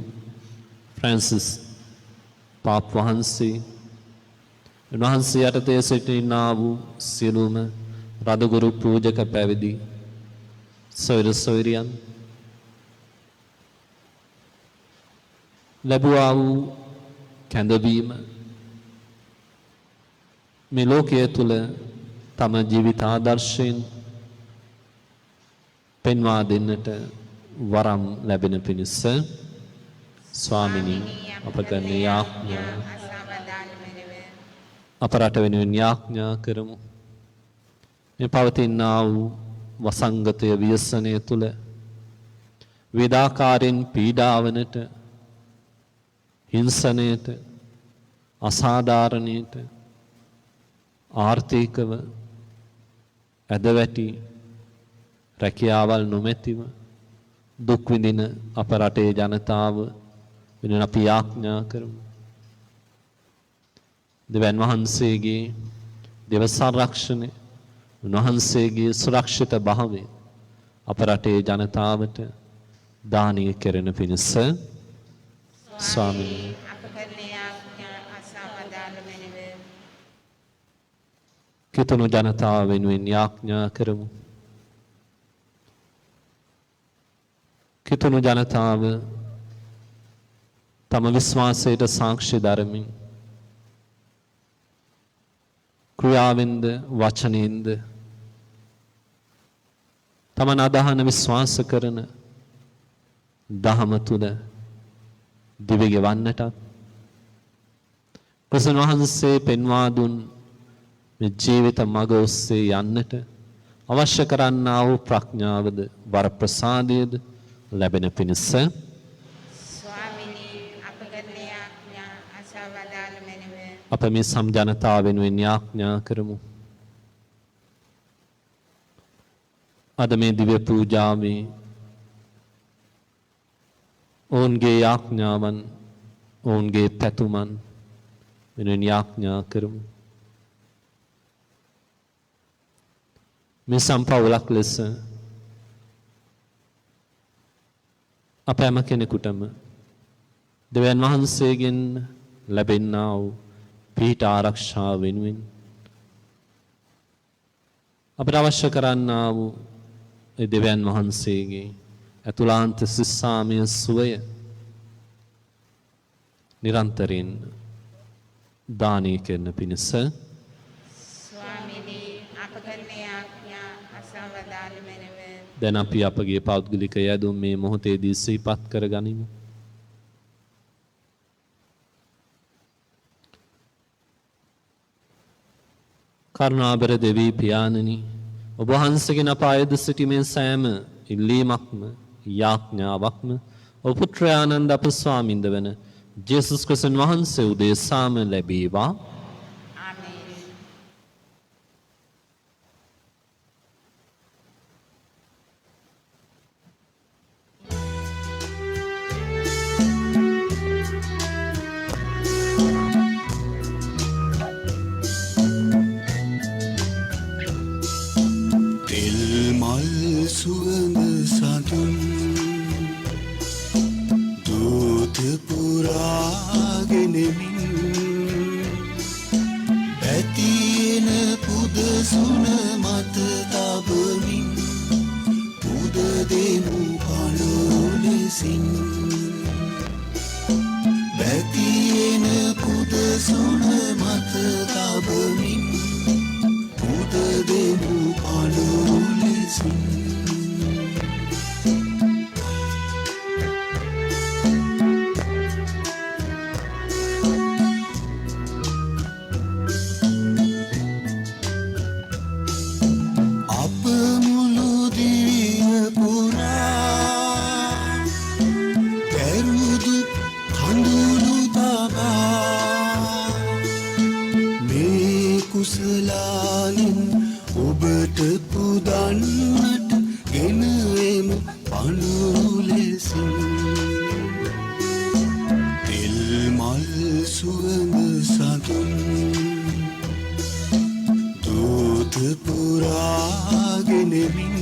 ෆ්‍රැන්සිස් පාප් වහන්සේ උන්වහන්සේ යටතේ සිටිනා වූ සියලුම රදගුරු පූජක පැවිදි සොයුර සොයුරියන් ලැබුවා වූ කැඳවීම මේ ලෝකයේ තුල තම ජීවිත ආදර්ශයෙන් පෙන්වා දෙන්නට වරම් ලැබෙන පිණිස ස්වාමිනී අප කරන යාඥා අප රට වෙනුවෙන් යාඥා කරමු. මේ පවතිනා වූ වසංගතය ව්‍යසනය තුල වේදාකාරයෙන් පීඩාවනට හිංසනයට අසාධාරණයට ආර්ථිකව ඇදවැටි රැකියාවල් නොමැතිව දුක් විඳින අප රටේ ජනතාව වෙනුවෙන් අපි යාඥා කරමු. දෙවියන් වහන්සේගේ දේව සංරක්ෂණය, උන්වහන්සේගේ සුරක්ෂිත භාවය අප රටේ ජනතාවට දානය කෙරෙන පිණිස ස්වාමීනි අප කරන යාඥා අසවදාළ මෙනව. කිතුණු ජනතාව වෙනුවෙන් යාඥා කරමු. කිතුණු ජනතාව තම විශ්වාසයට සාක්ෂි දරමින් ක්‍රියාවෙන්ද වචනයෙන්ද තමන් අදහන විශ්වාස කරන දහම තුල දිවිගෙවන්නටත් ප්‍රසන්න වහන්සේ පෙන්වා දුන් මේ ජීවිත මඟ ඔස්සේ යන්නට අවශ්‍ය කරන්නා වූ ප්‍රඥාවද වරප්‍රසාදයේද ලැබෙන පිණිස ස්වාමිනී අප කරන යාඥා අසවදාළ මෙනව. අප මේ සම් ජනතාව වෙනුවෙන් යාඥා කරමු. අද මේ දිව්‍ය පූජාවේ ඔවුන්ගේ යාඥාවන් ඔවුන්ගේ පැතුමන් වෙනුවෙන් යාඥා කරමු. මේ සම්පවුලක් ලෙස අප හැම කෙනෙකුටම දෙවියන් වහන්සේගෙන් ලැබෙනා වූ පිහිට ආරක්ෂාව වෙනුවෙන් අපට අවශ්‍ය කරන්නා වූ ඒ දෙවියන් වහන්සේගේ අතුලාන්ත සිස්සාමය සුවය නිරන්තරයෙන් දානය කරන පිණිස ස්වාමිනී අප කරන යාඥා අසවදාළ මෙනව. දැන් අපි අපගේ පෞද්ගලික යදුම් මේ මොහොතේදී සිහිපත් කරගනිමු. කරුණාබර දෙවී පියාණනි, ඔබ වහන්සේගෙන් අප අයද සිටීමේ සෑම ඉල්ලීමක්ම යාඥාවක්ම ඔබ පුත්‍රයානන්ද අප ස්වාමින්ද වන ජේසුස් ක්‍රිස්තුන් වහන්සේ උදෙසාම ලැබේවා. ආමේන්. සුවඳ සතුන් දූත පුරාගෙනමින් ඇතින පුදසුන මත තබමින් පුද දෙමු පණුලෙසින් ඇතින පුදසුන මත තබමින් පුද දෙමු පණුලෙසින් කුසලාලින් ඔබට පුදන්නට ගෙනවෙමු පණුලෙසින් තෙල් මල් සුවඳ සතුන් දූත පුරාගෙනමින්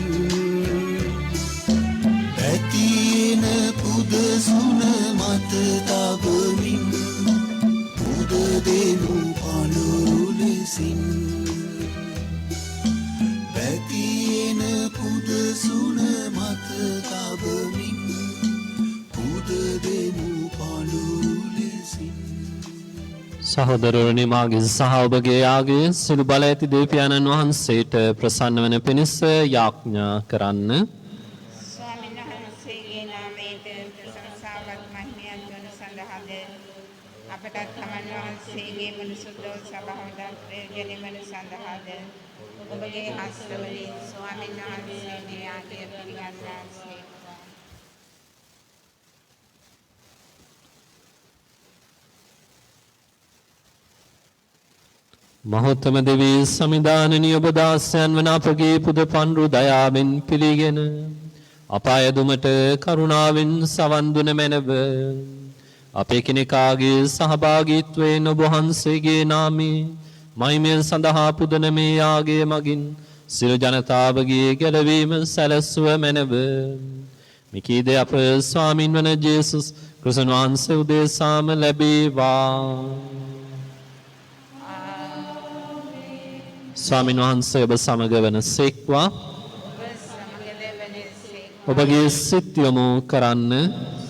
ඇතින පුදසුන මත තබමින් පුද දෙනු පණුලෙසින් පැතින පුදසුන මත තබමින් පුද දෙනු පණුලෙසින්. සහෝදරවනි, මාගේ සහ ඔබගේ යාගය සිළු බල ඇති දෙවියන්න් වහන්සේට ප්‍රසන්න වන පිණිස යාඥා කරන්න. ස්වාමීන් වහන්සේගේ නාමයට ප්‍රශංසාවත් මහිමයත් වන සඳහාද අපටත් තමන් වහන්සේගේ මනුසුද්ධ සභාවට ප්‍රයෝජන වන සඳහාද ඔබගේ හස්තවලින් ස්වාමීන් වහන්සේගේ යාගය පිළිගන්නාසේ. මහෝත්තම දෙවී සමිදානනී ඔබ දාසයන් වන අපගේ පුද පන්රු දයාවෙන් පිළිගෙන අපාය දුමට කරුණාවෙන් සවන් දුන මැනව. අපේ කෙනෙකාගේ සහභාගීත්වයෙන් ඔබ වහන්සේගේ නාමයේ මහිමය සඳහා පුදන මේ යාගය මගින් සියලු ජනතාවගේ ගැලවීම සැලැස්සුව මැනව. මිකීද අප ස්වාමින් වන ජේසුස් ක්‍රිස්තුන් වහන්සේ උදෙසාම ලැබේවා. ස්වාමින් වහන්සේ ඔබ සමග වන සේක්වා. ඔබ සමගද වනසේක. ඔබගේ සිත් යොමු කරන්න.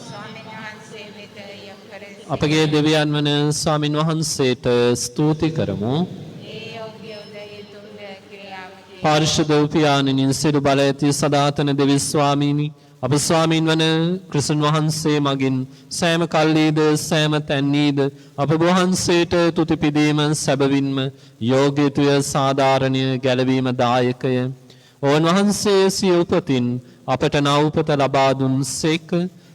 ස්වාමීන් වහන්සේ වෙත යොමු කරසි. අපගේ දෙවියන් වන ස්වාමින් වහන්සේට ස්තුති කරමු. ඒ යෝග්‍ය උදයතුන්ද ක්‍රියාවකි. පාරිශුද්ධ උපයාණෙනින් සිරු බල ඇති සදාතන දෙවි ස්වාමීනි, අප ස්වාමීන් වන ක්‍රිස්තුන් වහන්සේ මගින් සෑම කල්ලීද සෑම තැන්නීද අප වහන්සේට තුති පිදීම සැබවින්ම යෝග්‍යතුය සාධාරණය ගැලවීම දායකය. ඕන් වහන්සේ සිය උපතින් අපට නවුපත ලබා දුන් සේක.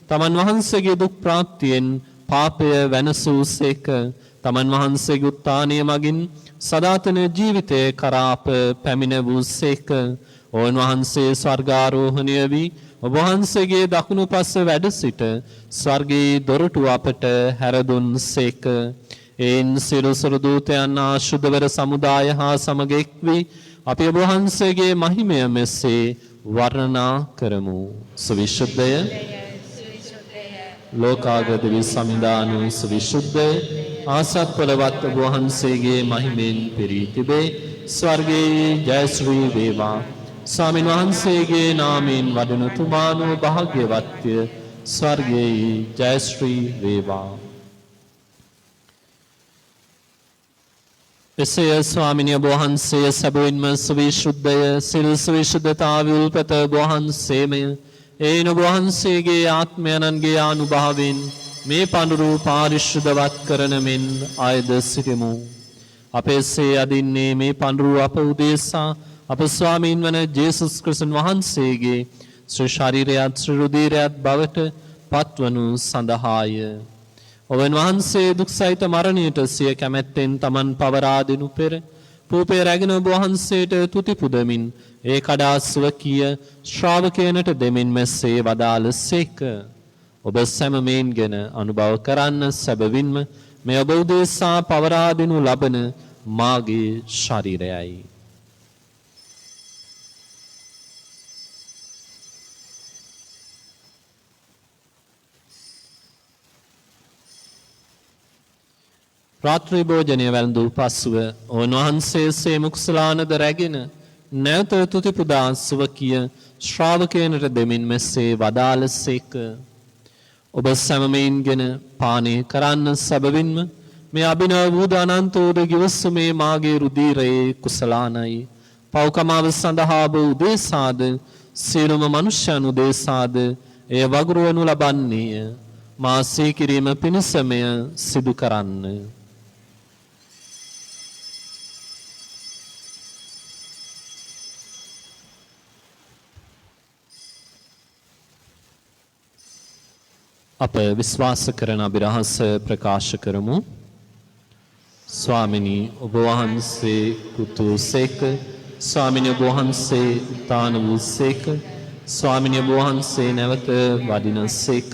තමන් වහන්සේගේ දුක් ප්‍රාප්තියෙන් පාපය වෙනසූ සේක. තමන් වහන්සේගේ උත්ථානය මගින් සදාතන ජීවිතය කරා අප පැමිණ වූ සේක. ඕන් වහන්සේ ස්වර්ගාරෝහණය වී ඔබ වහන්සේගේ දකුණු පස්ස වැඩ සිට ස්වර්ගයේ දොරටු අපට හැරදුන් සේක. එයින් සියලු සුරදූතයන් ආශුද්ධවර සමුදාය හා සමග එක් වී අපි ඔබ වහන්සේගේ මහිමය මෙසේ වර්ණනා කරමු. සවිශුද්ධය ලෝකාගත වී සමිදානු සවිශුද්ධය ආසත් පොළවත් ඔබ වහන්සේගේ මහිමෙන් පිරී තිබේ. ස්වර්ගයේ ජයශ්‍රී වේවා. ස්වාමින් වහන්සේගේ නාමයෙන් වඩන තුමානෝ භාග්‍යවත්ය. ස්වර්ගයේ ජයශ්‍රී වේවා. එසේ ස්වාමිනිය ඔබ වහන්සේ සැබවින්ම සවිශුද්ධය. සිල් සවිශුද්ධතාවේ උල්පත ඔබ වහන්සේමය. එයින් ඔබ වහන්සේගේ ආත්මයන්ගේ අනුභවයෙන් මේ පඳුරු පාරිශුද්ධවත් කරන මෙන් ආයද සිටිමු. අපේසේ අදින්නේ මේ පඳුරු අප උදෙසා අප ස්වාමීන් වන ජේසුස් ක්‍රිස්තුන් වහන්සේගේ ශ්‍රී ශරීරයත් ශ්‍රී රුධිරයත් බවට පත්වනු සඳහාය. ඔබන් වහන්සේ දුක් සහිත මරණයට සිය කැමැත්තෙන් තමන් පවරා දෙනු පෙර පූපේ රැගෙන ඔබ වහන්සේට තුති පුදමින් ඒ කඩා ස්වකීය ශ්‍රාවකයනට දෙමින් මෙසේ වදාළ සේක. ඔබ සැමමෙන්ගෙන අනුභව කරන්න සැබවින්ම මේ ඔබ උදෙසා පවරා දෙනු ලබන මාගේ ශරීරයයි. රාත්‍රී භෝජනය වැළඳූ පසුව ඔවුන්වහන්සේ සේමුක්සලානද රැගෙන නැවත තුති පුදා ස්වකීය ශ්‍රාවකයනට දෙමින් මෙසේ වදාළ සේක. ඔබ සැමමෙන්ගෙන පානය කරන්න සැබවින්ම මේ අභිනව වූ අනන්තෝද ගිවිසුමේ මාගේ රුධිරයේ කුසලානයි. පව්කමාව සඳහා ඔබ උදෙසාද සියලුම මනුෂ්‍යයන් උදෙසාද එය වගුරුවනු ලබන්නේය. මා සීකිරීම පිණිසමය සිදු කරන්න. අප විශ්වාස කරන අභිරහස ප්‍රකාශ කරමු. ස්වාමිනී ඔබ වහන්සේ පුතු සේක. ස්වාමිනී ඔබ වහන්සේ උත්ථාන වූ සේක. ස්වාමිනී ඔබ වහන්සේ නැවත වඩින සේක.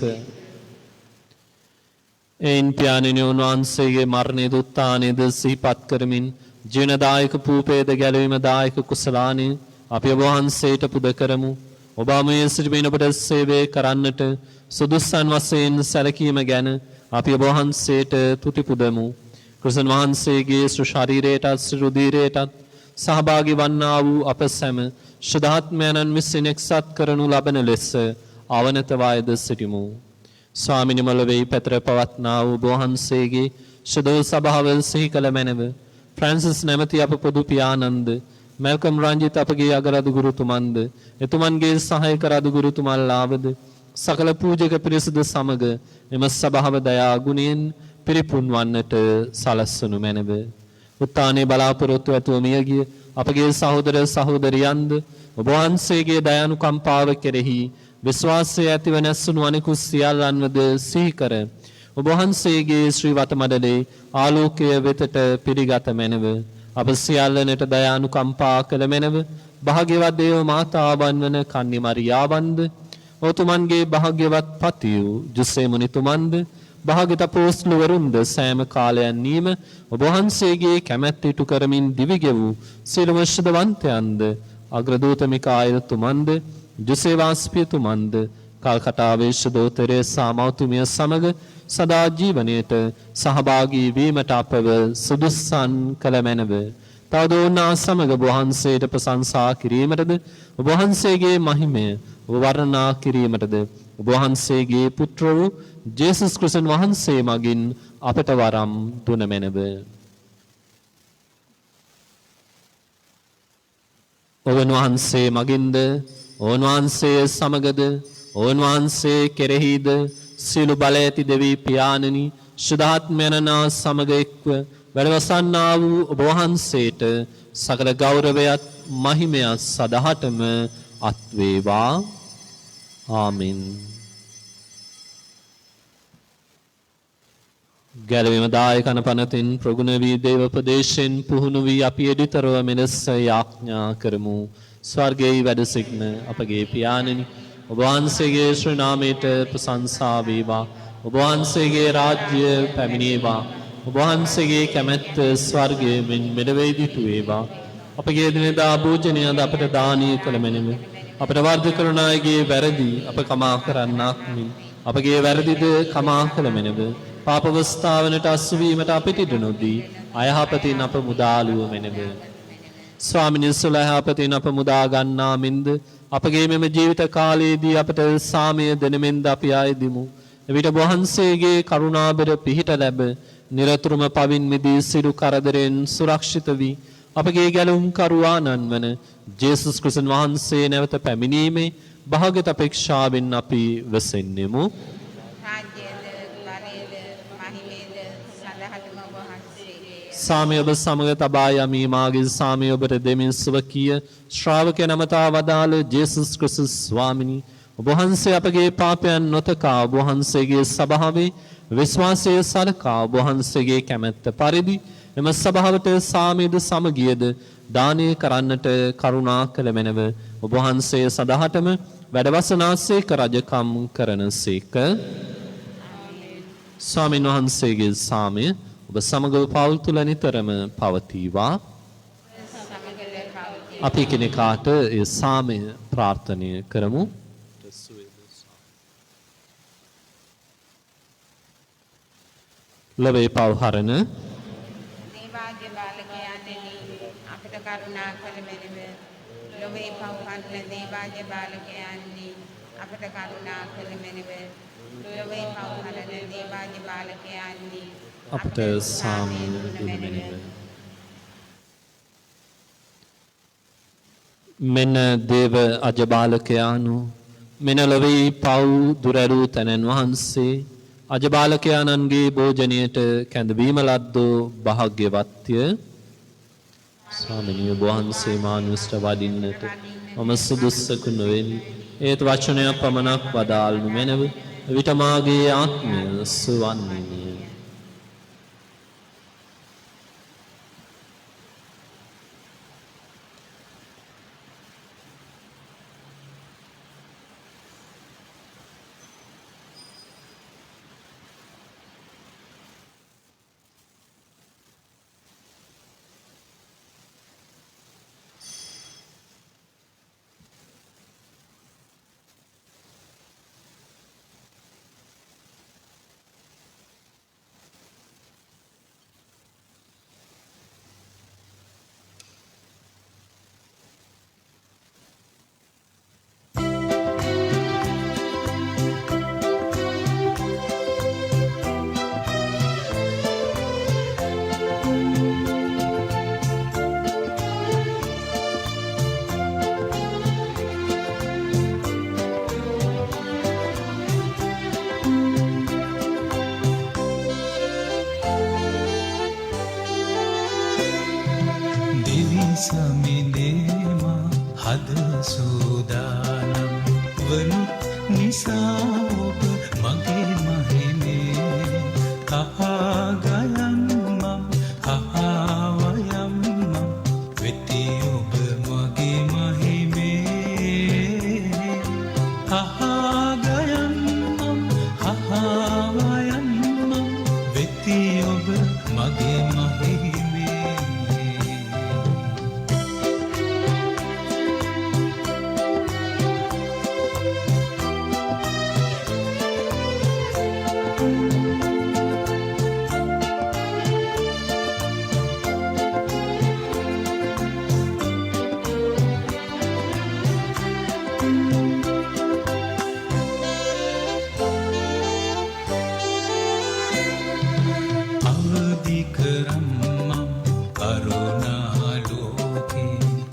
එයින් පියාණෙනි උන්වහන්සේගේ මරණයද උත්ථානයද සිහිපත් කරමින් ජීවනදායක පූපේද ගැලවීමදායක කුසලානය අපි ඔබ වහන්සේට පුද කරමු. ඔබ මේ සිටින ඔබට සේවය කරන්නට සුදුස්සන් වශයෙන් සැලකීම ගැන අපි ඔබ වහන්සේට තුති පුදමු. ක්‍රිස්තුන් වහන්සේගේ ශරීරයටත් රුධිරයටත් සහභාගී වන්නා වූ අප සැම ශුද්ධාත්මයන්න් විසින් එක්සත් කරනු ලබන ලෙස අවනත වායද සිටිමු. ස්වාමිනි මොළවේ පැතර පවත්නා වූ ඔබ වහන්සේගේ ශුද්ධ සභාව සිහි කළ මැනව. ෆ්‍රැන්සිස් නැමැති අප පොදු පියාණන්ද මල්කම් රංජිත් අපගේ අගරදු ගුරුතුමන්ද එතුමන්ගේ සහායක රදු ගුරුතුමන්ලාවද සකල පූජක පිරිසද සමග එම සභාව දයා ගුණයෙන් පිරිපුන් වන්නට සලස්වනු මැනව. උත්තානේ බලාපොරොත්තු ඇතුව මියගිය අපගේ සහෝදර සහෝදරියන්ද ඔබ වහන්සේගේ දයානුකම්පාව කෙරෙහි විශ්වාසය ඇතිව නැස්සුණු අනෙකුත් සියල්ලන්වද සිහි කර ඔබ වහන්සේගේ ශ්‍රී වතමඩලේ ආලෝකය වෙතට පිරිගත මැනව. අප සියල්ලනට දයානුකම්පා කළ මැනව. භාග්‍යවත් දේව මාතාවන් වන කන්නි මරියාවන්ද ඔතුමන්ගේ භාග්‍යවත් පතියු ජුසේ මුනිතුමන්ද භාග්‍යවත් අපොස්තුලවරුන්ද සෑම කාලයන්හිම ඔබ වහන්සේගේ කැමැත්ත ඉටු කරමින් දිවිගෙවූ සියලුම ශ්‍රද්ධවන්තයන්ද අග්‍රදූත මිකායිල් තුමන්ද ජොසේවාස්පියතුමන්ද කල්කටාවේ ශ්‍රදෝතරේ සාමෞතුමිය සමග සදා ජීවනයේට සහභාගී වීමට අපව සුදුස්සන් කළ මැනව. තවදෝනා සමග ඔබ වහන්සේට ප්‍රශංසා කිරීමටද ඔබ වහන්සේගේ මහිමය ඔබ වර්ණනා කිරීමටද ඔබ වහන්සේගේ පුත්‍ර වූ ජේසුස් ක්‍රිස්තුන් වහන්සේ මගින් අපට වරම් දුන මැනව. ඔවුන් වහන්සේ මගින්ද ඔවුන් වහන්සේ සමගද ඔවුන් වහන්සේ කෙරෙහිද සියලු බල ඇති දෙවි පියාණනි ශුද්ධාත්මයන්නා සමග එක්ව වැඩවසන්නා වූ ඔබ වහන්සේට සකල ගෞරවයත් මහිමයත් සදහටම අත් වේවා. ආමෙන්. ගැලවීම දායක කනපනතින් ප්‍රගුණ වී දේව උපදේශෙන් පුහුණු වී අපි එඩිතරව මෙලෙස යාඥා කරමු. ස්වර්ගයේ වැඩ සිටින අපගේ පියාණනි ඔබ වහන්සේගේ ශ්‍රී නාමයට ප්‍රශංසා වේවා. ඔබ වහන්සේගේ රාජ්‍ය පැමිණේවා. ඔබ වහන්සේගේ කැමැත්ත ස්වර්ගයේ මෙන් මෙලෙවේදීතු වේවා. අපගේ දිනදා භෝජනය අපට දානීය කළ මැනව. අපට වර්ධ කරන අයගේ වැරදි අප කමා කරන්නක් මෙන් අපගේ වැරදිද කමා කළ මැනව. පාපවස්ථාවනට අසු වීමට අපිට ඉඩ නොදී අයහපතින් අප මුදාලුව මැනව. ස්වාමිනී වහන්සේ යහපතින් අප මුදා ගන්නා මෙන්ද අපගේ මෙම ජීවිත කාලයේදී අපට සාමය දෙනමෙන්ද අපි ආයදිමු. එවිට වහන්සේගේ කරුණාබර පිහිට ලැබ නිරතුරුම පවින් මිදී සිරු කරදරෙන් සුරක්ෂිත වී අපගේ ගැලුම් කරුවාණන් වන ජේසුස් ක්‍රිස්තුන් වහන්සේ නැවත පැමිණීමේ භාග්‍යත අපේක්ෂාවෙන් අපි වෙසෙන්නෙමු. සාමය ඔබ සමග තබා යමි මාගේ සාමය ඔබට දෙමින් සුව කිය ශ්‍රාවකයන් නමතා වදාළ ජේසුස් ක්‍රිස්තුස් ස්වාමිනී ඔබ වහන්සේ අපගේ පාපයන් නොතකා ඔබ වහන්සේගේ සභාවේ විශ්වාසය සලකා ඔබ වහන්සේගේ කැමැත්ත පරිදි එම සභාවට සාමයද සමගියද දානය කරන්නට කරුණා කළ මැනව. ඔබ වහන්සේ සදාටම වැඩවසනාසේක රජකම් කරනසේක. ස්වාමීන් වහන්සේගේ සාමය ඔබ සමග පවුල් තුල නිතරම පවතිවා. අපි කෙනෙකාට ඒ සාමය ප්‍රාර්ථනා කරමු. ලොවේ පවහරන දේවාජ්‍ය බාලකයන්ෙනි අපට කරුණා කළ මෙලෙව ලොවේ පවහරන දේවාජ්‍ය බාලකයන්නි අපට කරුණා කළ මෙලෙව ලොවේ පවහරන දේවාජ්‍ය බාලකයන්නි අපට සාමය දුන මෙලෙව. මෙන්න දේව අජබාලකයාණු මෙන්න ලොවේ පව් දුරැලූ තැනන් වහන්සේ අජබාලකයාණන්ගේ භෝජනයට කැඳවීම ලද්දෝ භාග්‍යවත්ය. ස්වාමිනිය වහන්සේ මානුෂ්ට වඩින්නට මම සුදුස්සකු නොවෙමි. ඒත් වචනයක් පමණක් වදාල්නු මැනව. විට මාගේ ආත්මය සුවන්නේය.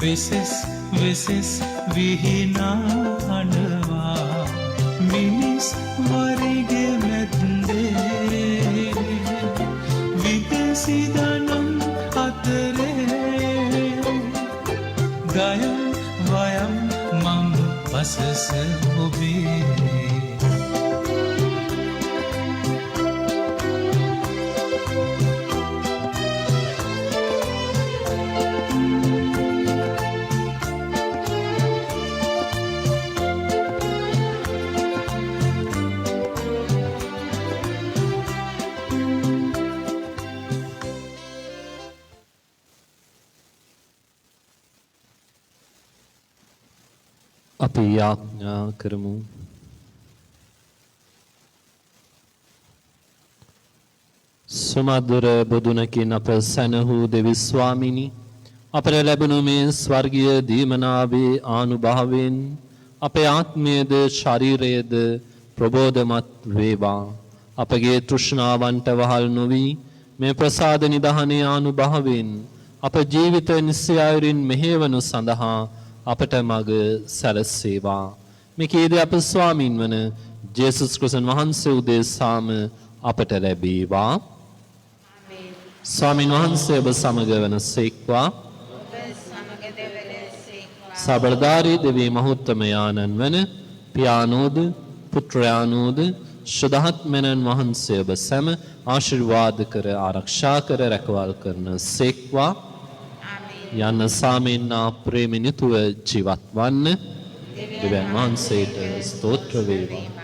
වෙසෙස් වෙසෙස් විහිනා අඬවා මිනිස් වරිගේ මැද්දේ විදසිදනම් අතරේ ගයම් වයම් මම පසස ඔබේ අපි යාඥා කරමු. සුමధుර බුදුනකින් අප සැනහූ දෙවි ස්වාමිනි අපට ලැබුණු මේ ස්වර්ගීය දීමනාවේ ආනුභාවයෙන් අපේ ආත්මයේද ශරීරයේද ප්‍රබෝධමත් වේවා. අපගේ තෘෂ්ණාවන්ට වහල් නොවි මේ ප්‍රසාද නිදහනේ ආනුභාවයෙන් අප ජීවිත නිස්යායරින් මෙහෙවනු සඳහා අපට මග සැලසේවා. මේ කීදී අප ස්වාමින් වන ජේසුස් ක්‍රිස්තුන් වහන්සේ උදෙසාම අපට ලැබේවා. ස්වාමින් වහන්සේ ඔබ සමග වනසේක්වා. සබරදාරී දෙවී මහෝත්තමයාණන් වන පියාණෝද පුත්‍රයාණෝද ශුද්ධාත්මයන්න් වහන්සේ ඔබ සැම ආශිර්වාද කර ආරක්ෂා කර රැකවල් කරන සේක්වා. යන්න සාමෙන්නා ප්‍රේමිනිතුව ජීවත් වන්න දෙවියන් වහන්සේට ස්තෝත්‍ර වේවා.